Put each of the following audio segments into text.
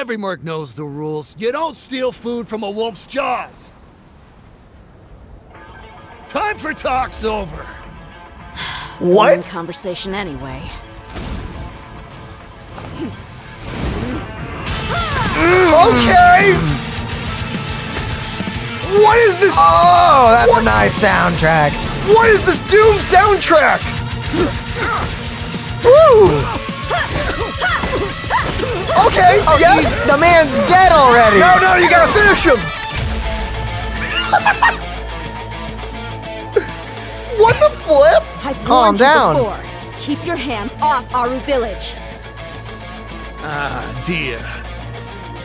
Every merc knows the rules. You don't steal food from a wolf's jaws. Time for talks over. What? Conversation anyway. Okay. What is this? Oh, that's a nice soundtrack. What is this Doom soundtrack? Woo! Okay, Oh, yes. the man's dead already. No, you gotta finish him. What the flip? I've Calm warned you down. before. Keep your hands off Aru Village. Ah, Dehya.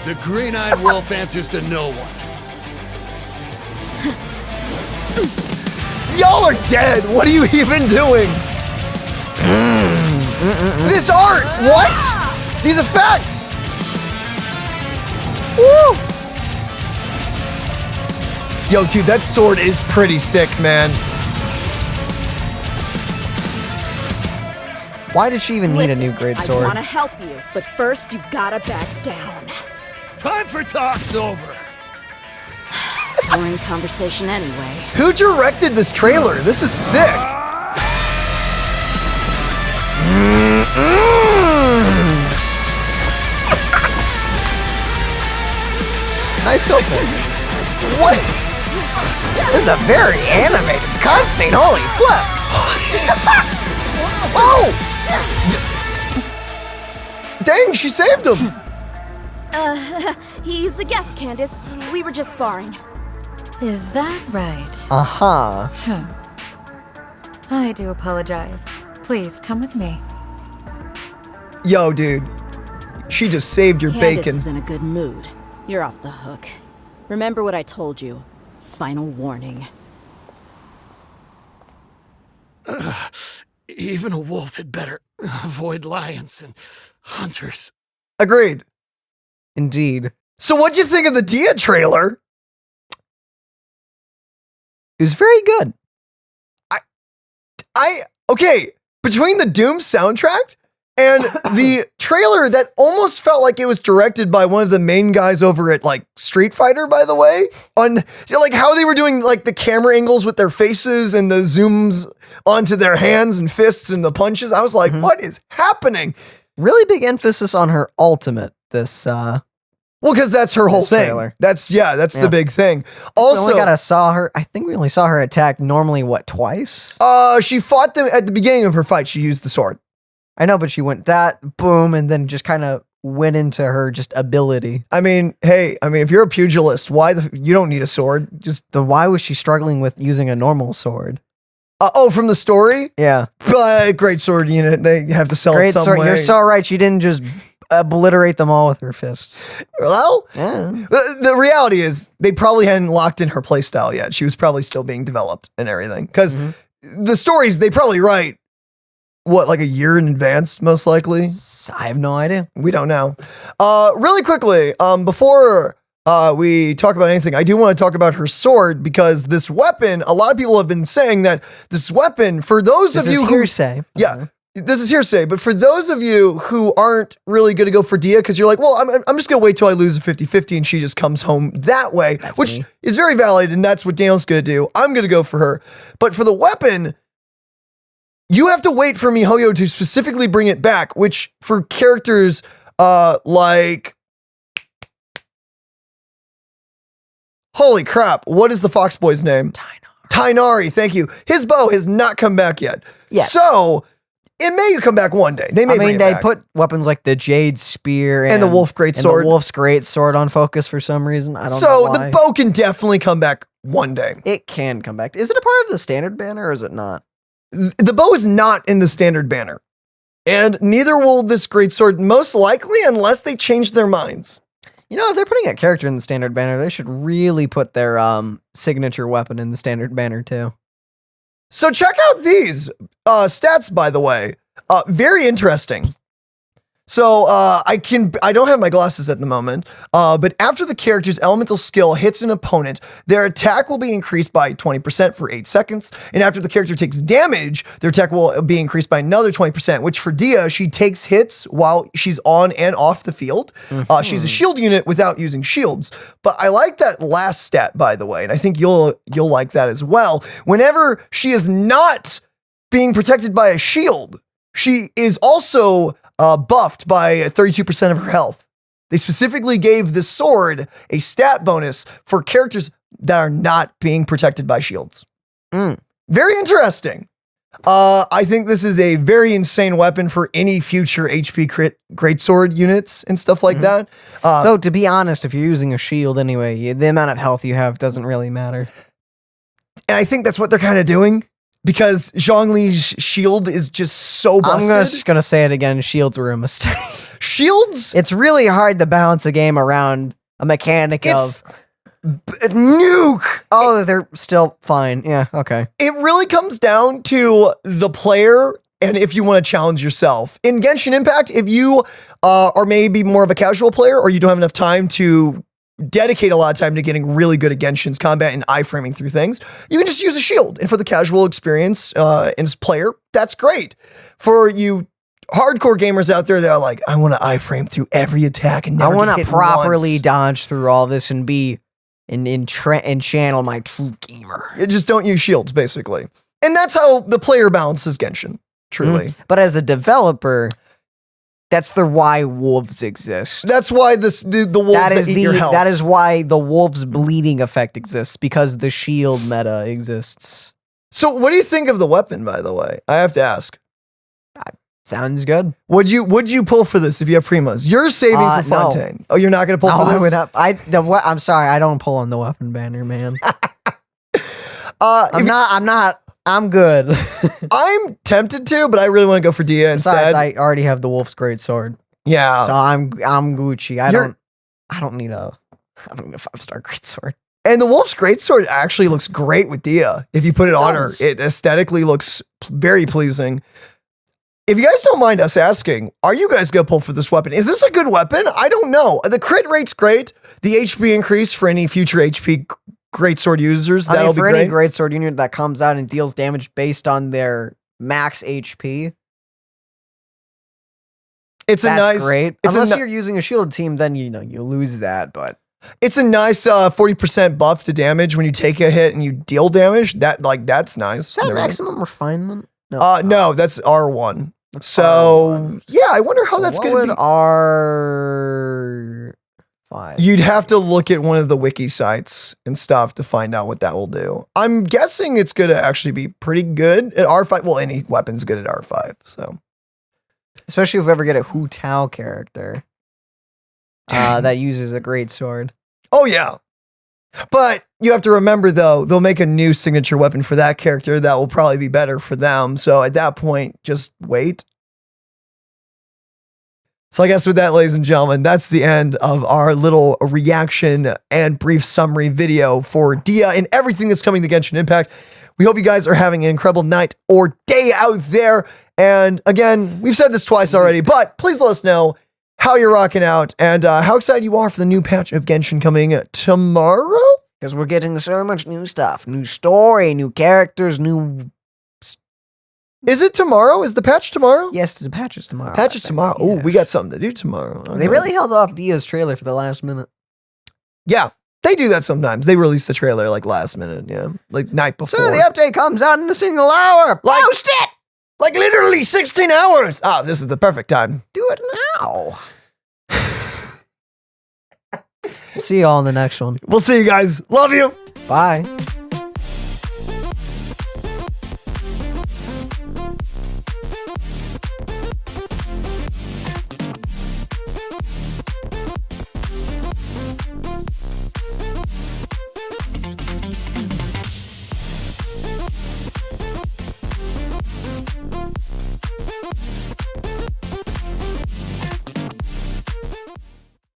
The green-eyed wolf answers to no one. Y'all are dead. What are you even doing? This art. What? These effects. Woo. Yo, dude, that sword is pretty sick, man. Why did she even need a new great I sword? want to help you, but first you gotta back down. Time for talks over. Boring conversation anyway. Who directed this trailer? This is sick. Nice filter. What? This is a very animated cutscene. Holy flip! Oh! Dang, she saved him. He's a guest, Candace. We were just sparring. Is that right? Uh-huh. I do apologize. Please come with me. Yo, dude. She just saved your Candace bacon. is in a good mood. You're off the hook. Remember what I told you. Final warning. Even a wolf had better avoid lions and hunters. Agreed. Indeed. So what'd you think of the Dehya trailer? It was very good. Okay, between the Doom soundtrack and the trailer that almost felt like it was directed by one of the main guys over at like Street Fighter, by the way, on like how they were doing like the camera angles with their faces and the zooms onto their hands and fists and the punches. I was like, what is happening? Really big emphasis on her ultimate. This Well, because that's her whole This thing. trailer. That's the big thing. we Also, only saw her. I think we only saw her attack normally twice. she fought them at the beginning of her fight. She used the sword. I know, but she went that boom and then just kind of went into her just ability. I mean, hey, if you're a pugilist, you don't need a sword. Just Then why was she struggling with using a normal sword? from the story, Yeah, great sword unit. They have to sell it great some sword. way. You're so right. She didn't just obliterate them all with her fists. Well, Yeah. the reality is they probably hadn't locked in her playstyle yet. She was probably still being developed and everything. Because the stories they probably write like a year in advance, most likely. I have no idea. We don't know. Really quickly, before we talk about anything, I do want to talk about her sword because this weapon, a lot of people have been saying that this weapon, for those This of you is who hearsay. yeah, this is hearsay, but for those of you who aren't really going to go for Dehya because you're like, well, I'm just going to wait till I lose a 50-50 and she just comes home that way, which me. is very valid, and that's what Daniel's going to do. I'm going to go for her. But for the weapon, you have to wait for miHoYo to specifically bring it back, which for characters like... Holy crap, what is the Fox Boy's name? Tainari, thank you. His bow has not come back yet. Yeah. So... it may come back one day. They may bring it they back. put weapons like the Jade Spear And the Wolf Greatsword. And the Wolf's Greatsword on focus for some reason. I don't know So why. the bow can definitely come back one day. It can come back. Is it a part of the standard banner or is it not? The bow is not in the standard banner. And neither will this greatsword, most likely, unless they change their minds. You know, if they're putting a character in the standard banner, they should really put their signature weapon in the standard banner too. So check out these stats, by the way. Very interesting. So I don't have my glasses at the moment, but after the character's elemental skill hits an opponent, their attack will be increased by 20% for 8 seconds. And after the character takes damage, their attack will be increased by another 20%, which for Dehya, she takes hits while she's on and off the field. She's a shield unit without using shields. But I like that last stat, by the way, and I think you'll like that as well. Whenever she is not being protected by a shield, she is also buffed by 32% of her health. They specifically gave the sword a stat bonus for characters that are not being protected by shields. Very interesting. I think this is a very insane weapon for any future HP greatsword units and stuff like that. Though, to be honest, if you're using a shield anyway, the amount of health you have doesn't really matter. And I think that's what they're kind of doing. Because Zhongli's shield is just so busted. I'm just gonna say it again, shields were a mistake. Shields? It's really hard to balance a game around a mechanic of nuke. Oh, they're still fine. Yeah, okay. It really comes down to the player and if you want to challenge yourself. In Genshin Impact, if you are maybe more of a casual player or you don't have enough time to dedicate a lot of time to getting really good at Genshin's combat and iframing through things, you can just use a shield. And for the casual experience as player, that's great. For you hardcore gamers out there that are like, I want to iframe through every attack and never I want get to hit properly once. dodge through all this and be and channel my true gamer. You just don't use shields, basically. And that's how the player balances Genshin, truly. But as a developer, that's why wolves exist. That's why the wolves that eat your health. That is why the wolves bleeding effect exists, because the shield meta exists. So what do you think of the weapon, by the way? I have to ask. Sounds good. Would you pull for this if you have Primas? You're saving for Fontaine. No. Oh, you're not going to pull for this? I'm sorry, I don't pull on the weapon banner, man. I'm good. I'm tempted to, but I really want to go for Dehya instead. Besides, I already have the Wolf's Great Sword. Yeah. So I'm Gucci. I don't need a 5-star Great Sword. And the Wolf's Great Sword actually looks great with Dehya. If you put it on her, it aesthetically looks very pleasing. If you guys don't mind us asking, are you guys going to pull for this weapon? Is this a good weapon? I don't know. The crit rate's great. The HP increase for any future HP greatsword users, that'll be great. For any greatsword unit that comes out and deals damage based on their max HP, that's great. Unless you're using a shield team, then you lose that. But it's a nice 40% buff to damage when you take a hit and you deal damage. That's nice. Is that maximum refinement? No, that's R1. So yeah, I wonder how that's going to be. R5. You'd have to look at one of the wiki sites and stuff to find out what that will do. I'm guessing it's going to actually be pretty good at R5. Well, any weapon's good at R5. So, especially if we ever get a Hu Tao character that uses a great sword. Oh yeah. But you have to remember, though, they'll make a new signature weapon for that character that will probably be better for them. So at that point, just wait. So I guess with that, ladies and gentlemen, that's the end of our little reaction and brief summary video for Dehya and everything that's coming to Genshin Impact. We hope you guys are having an incredible night or day out there. And again, we've said this twice already, but please let us know how you're rocking out and how excited you are for the new patch of Genshin coming tomorrow. Because we're getting so much new stuff, new story, new characters, new... Is it tomorrow? Is the patch tomorrow? Yes, the patch is tomorrow. Patch is tomorrow. Oh, we got something to do tomorrow. Okay. They really held off Dehya's trailer for the last minute. Yeah, they do that sometimes. They release the trailer like last minute, yeah. Like night before. So the update comes out in a single hour. Post it! Like literally 16 hours. Oh, this is the perfect time. Do it now. See you all in the next one. We'll see you guys. Love you. Bye.